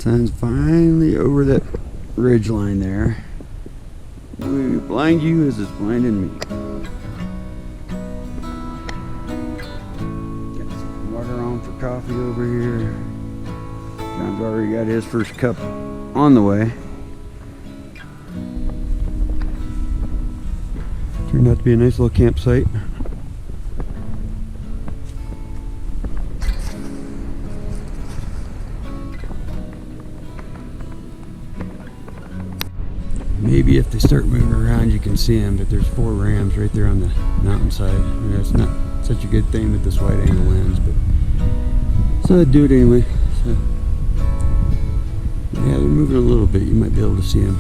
Sun's finally over that ridge line there. We blind you as it's blinding me. Got some water on for coffee over here. John's already got his first cup on the way. Turned out to be a nice little campsite. Maybe if they start moving around you can see them, but there's 4 rams right there on the mountainside. And that's not such a good thing with this wide angle lens, but so I'd do it anyway. So yeah, they're moving a little bit. You might be able to see them.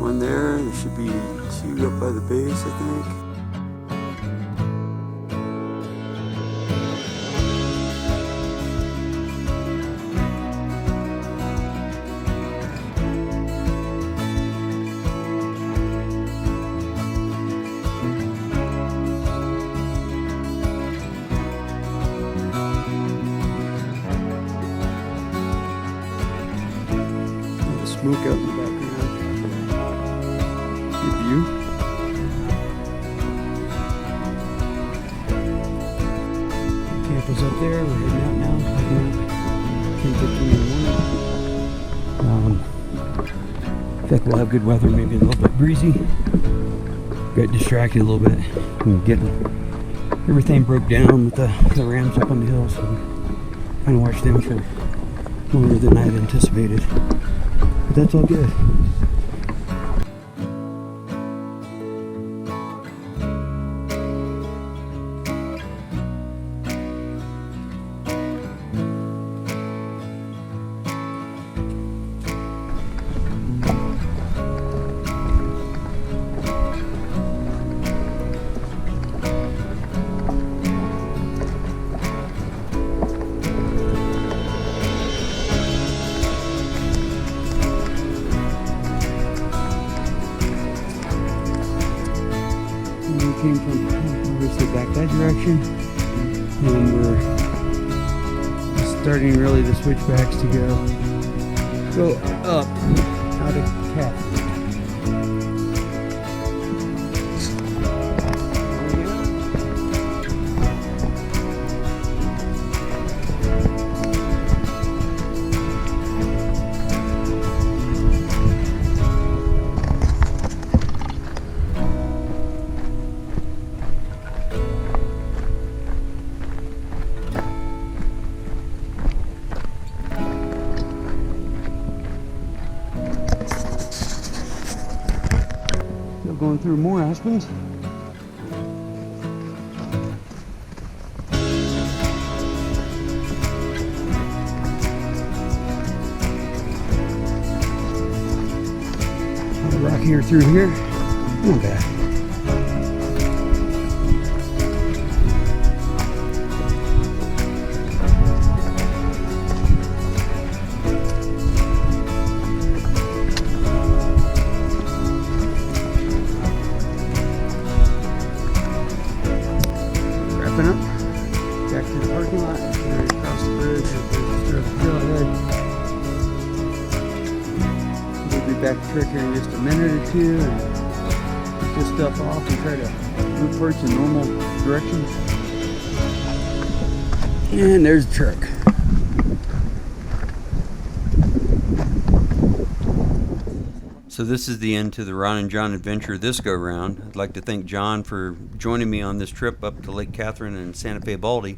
One there. There should be 2 up by the base, I think. Smoke out in the background. Good view. Camp is up there. We're heading out now. 10:15 in the morning. I think we'll have good weather. Maybe a little bit breezy. Got distracted a little bit. Everything broke down with the rams up on the hill, so we kind of watched them for longer than I had anticipated. But that's all good. We came from obviously back that direction, and we're starting really the switchbacks to go up out of Katherine. Going through more aspens. Rockier through here. Not bad. Up, back to the parking lot, across the bridge, there's a trail ahead. We'll be back to truck here in just a minute or two and get this stuff off and try to move parts in normal directions. And there's the truck. So this is the end to the Ron and John adventure this go round. I'd like to thank John for joining me on this trip up to Lake Katherine and Santa Fe Baldy.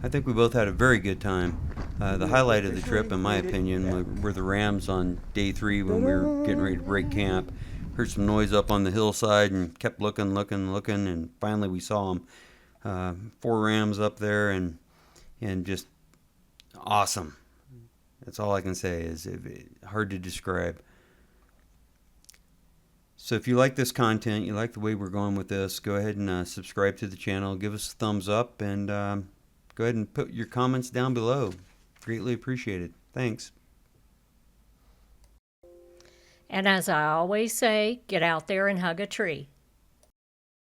I think we both had a very good time. The highlight of the trip, in my opinion, were the rams on day 3 when we were getting ready to break camp. Heard some noise up on the hillside and kept looking, and finally we saw them. 4 rams up there and just awesome. That's all I can say. Is hard to describe. So if you like this content, you like the way we're going with this, go ahead and subscribe to the channel, give us a thumbs up, and go ahead and put your comments down below. Greatly appreciated. Thanks. And as I always say, get out there and hug a tree.